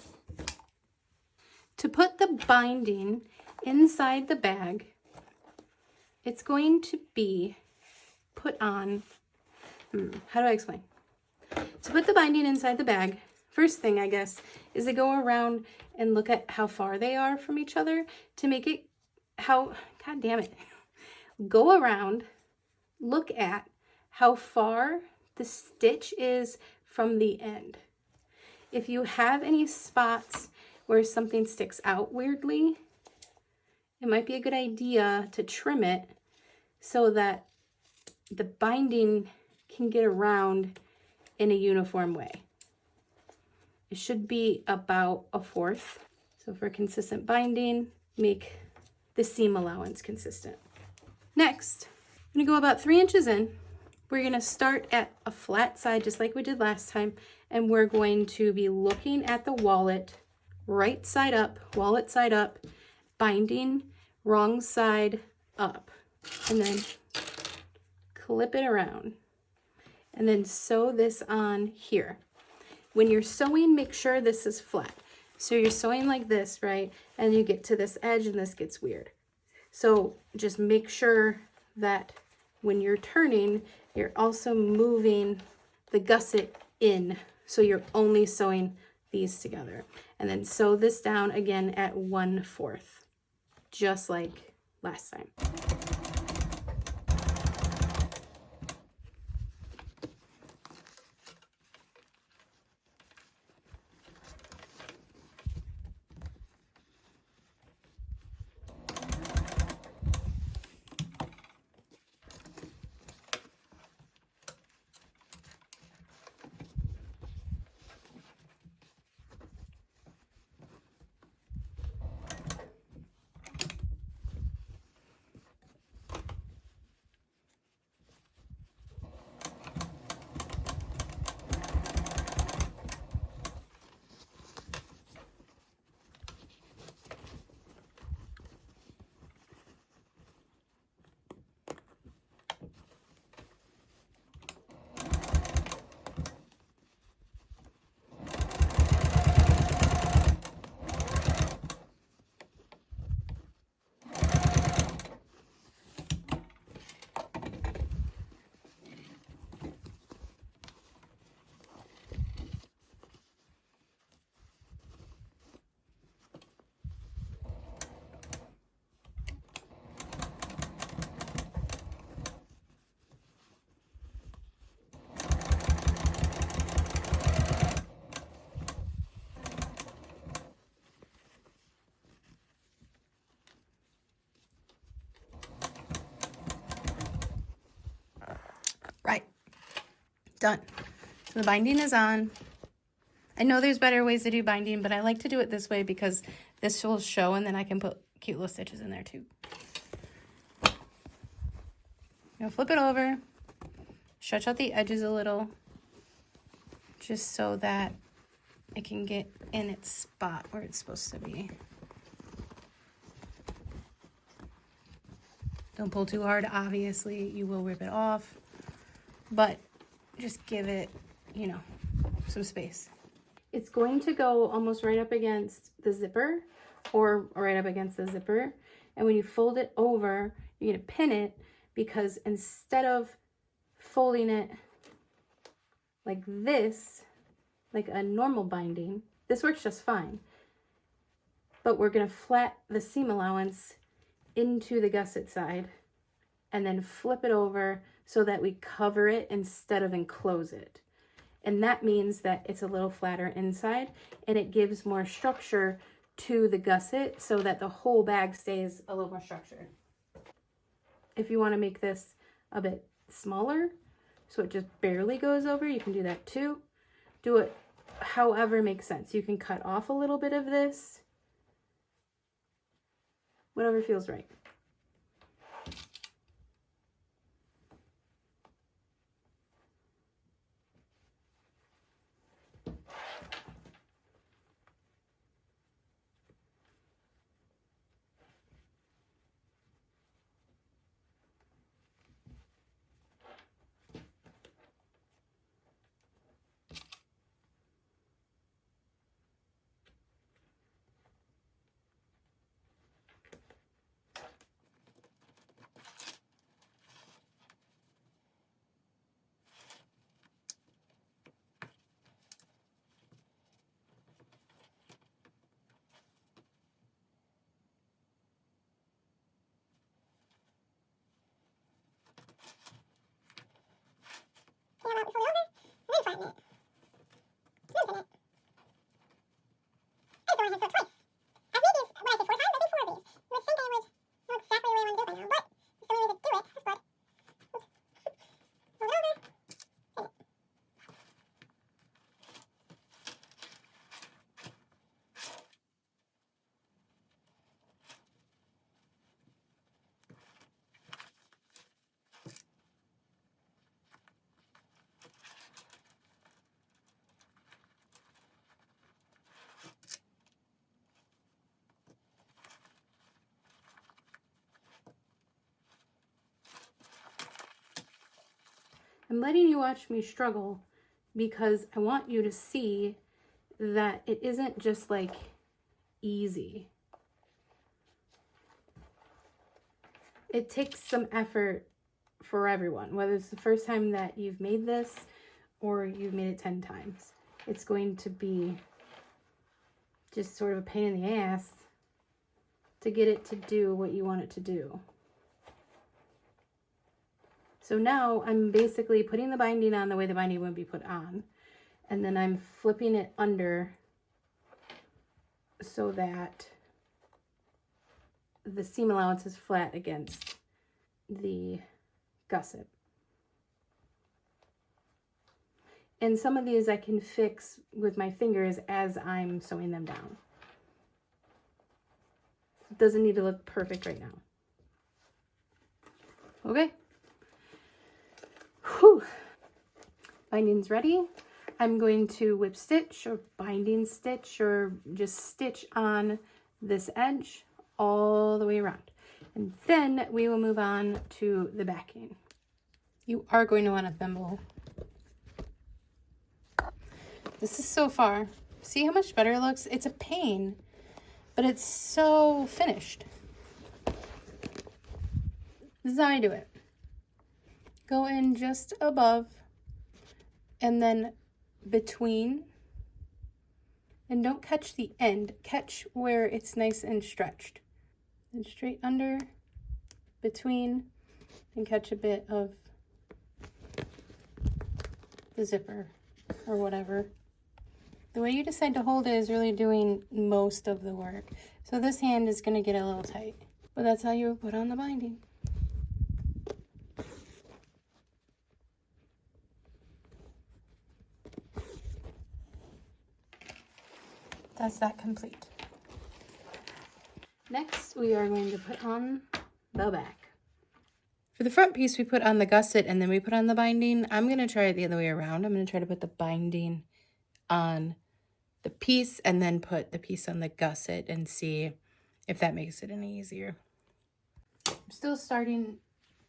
To put the binding inside the bag, it's going to be put on, how do I explain? To put the binding inside the bag, first thing I guess, is to go around and look at how far they are from each other to make it god damn it. Go around, look at how far the stitch is from the end. If you have any spots where something sticks out weirdly, it might be a good idea to trim it so that the binding can get around in a uniform way. It should be about 1/4. So for consistent binding, make the seam allowance consistent. Next, I'm gonna go about 3 inches in. We're gonna start at a flat side, just like we did last time, and we're going to be looking at the wallet, right side up, wallet side up, binding, wrong side up, and then clip it around, and then sew this on here. When you're sewing, make sure this is flat. So you're sewing like this, right? And you get to this edge and this gets weird. So just make sure that when you're turning, you're also moving the gusset in. So you're only sewing these together. And then sew this down again at 1/4, just like last time. Right, done. So the binding is on. I know there's better ways to do binding, but I like to do it this way because this will show and then I can put cute little stitches in there too. Now flip it over, stretch out the edges a little, just so that it can get in its spot where it's supposed to be. Don't pull too hard, obviously you will rip it off, but just give it, you know, some space. It's going to go almost right up against the zipper or right up against the zipper. And when you fold it over, you're gonna pin it because instead of folding it like this, like a normal binding, this works just fine. But we're gonna flat the seam allowance into the gusset side and then flip it over so that we cover it instead of enclose it. And that means that it's a little flatter inside and it gives more structure to the gusset so that the whole bag stays a little more structured. If you want to make this a bit smaller, so it just barely goes over, you can do that too. Do it however makes sense. You can cut off a little bit of this, whatever feels right. I'm letting you watch me struggle because I want you to see that it isn't just like easy. It takes some effort for everyone, whether it's the first time that you've made this or you've made it 10 times. It's going to be just sort of a pain in the ass to get it to do what you want it to do. So now I'm basically putting the binding on the way the binding would be put on, and then I'm flipping it under so that the seam allowance is flat against the gusset. And some of these I can fix with my fingers as I'm sewing them down. It doesn't need to look perfect right now. Okay. Whew. Binding's ready. I'm going to whip stitch or binding stitch or just stitch on this edge all the way around. And then we will move on to the backing. You are going to want a thimble. This is so far. See how much better it looks? It's a pain, but it's so finished. This is how I do it. Go in just above and then between, and don't catch the end, catch where it's nice and stretched. And straight under, between, and catch a bit of the zipper or whatever. The way you decide to hold it is really doing most of the work. So this hand is going to get a little tight, but that's how you put on the binding. That's that complete. Next, we are going to put on the back. For the front piece, we put on the gusset and then we put on the binding. I'm going to try it the other way around. I'm going to try to put the binding on the piece and then put the piece on the gusset and see if that makes it any easier. I'm still starting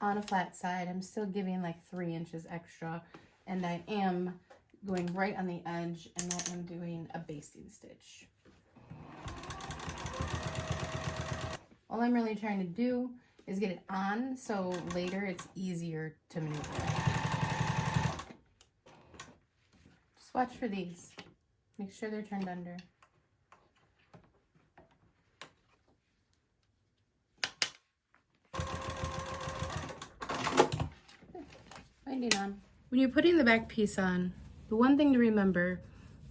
on a flat side. I'm still giving like 3 inches extra, and I am going right on the edge, and I am doing a basting stitch. All I'm really trying to do is get it on so later it's easier to maneuver. Just watch for these. Make sure they're turned under. Binding on. When you're putting the back piece on, the one thing to remember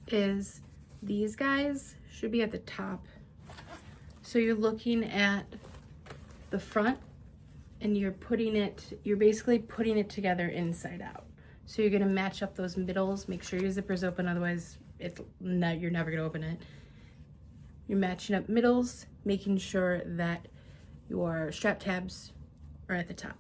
is these guys should be at the top. So you're looking at the front and you're basically putting it together inside out. So you're gonna match up those middles. Make sure your zipper's open, otherwise you're never gonna open it. You're matching up middles, making sure that your strap tabs are at the top.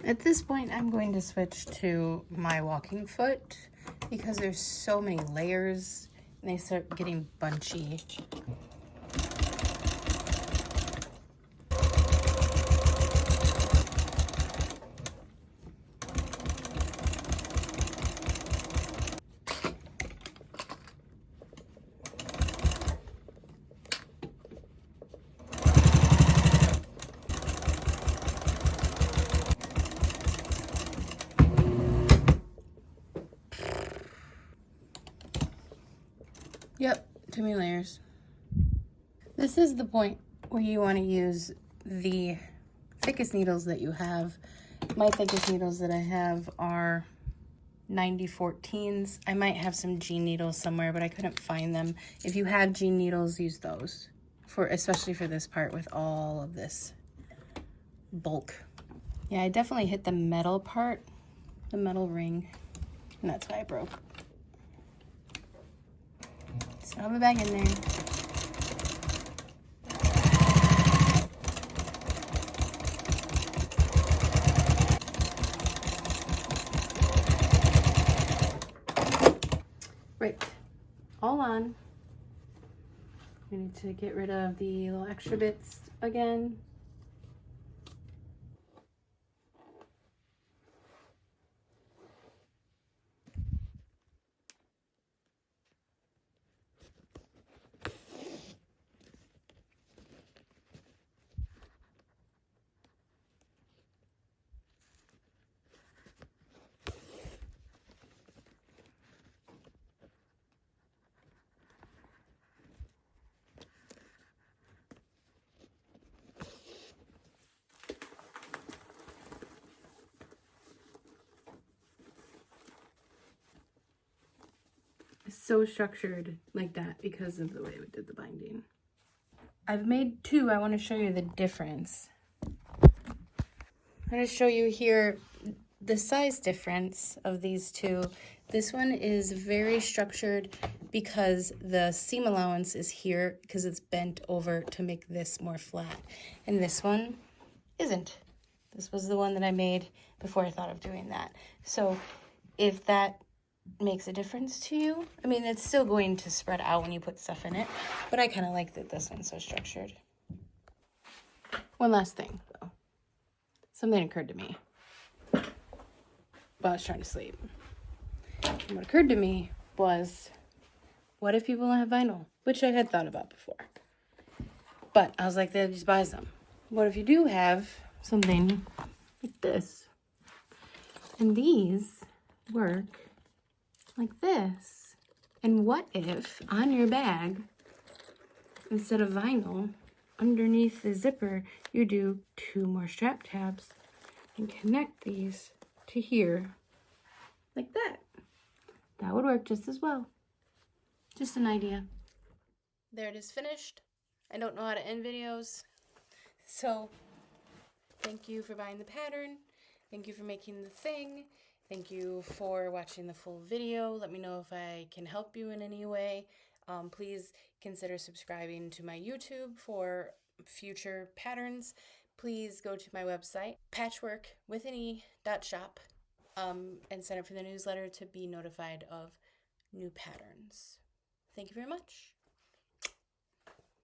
At this point, I'm going to switch to my walking foot because there's so many layers and they start getting bunchy. Yep, too many layers. This is the point where you want to use the thickest needles that you have. My thickest needles that I have are 90/14s. I might have some jean needles somewhere, but I couldn't find them. If you have jean needles, use those, especially for this part with all of this bulk. Yeah, I definitely hit the metal part, the metal ring, and that's why I broke. So I have a bag in there. Right, all on. We need to get rid of the little extra bits again. So structured like that because of the way we did the binding. I've made two. I want to show you the difference. I'm going to show you here the size difference of these two. This one is very structured because the seam allowance is here because it's bent over to make this more flat. And this one isn't. This was the one that I made before I thought of doing that. So if that makes a difference to you, I mean, it's still going to spread out when you put stuff in it, but I kind of like that this one's so structured. One last thing, though. Something occurred to me while I was trying to sleep. And what occurred to me was, what if people don't have vinyl? Which I had thought about before. But I was like, they'll just buy some. What if you do have something like this? And these work like this. And what if on your bag, instead of vinyl, underneath the zipper, you do 2 more strap tabs and connect these to here like that? That would work just as well. Just an idea. There it is, finished. I don't know how to end videos, so thank you for buying the pattern. Thank you for making the thing. Thank you for watching the full video. Let me know if I can help you in any way. Please consider subscribing to my YouTube for future patterns. Please go to my website, patchworkwithane.shop, and sign up for the newsletter to be notified of new patterns. Thank you very much.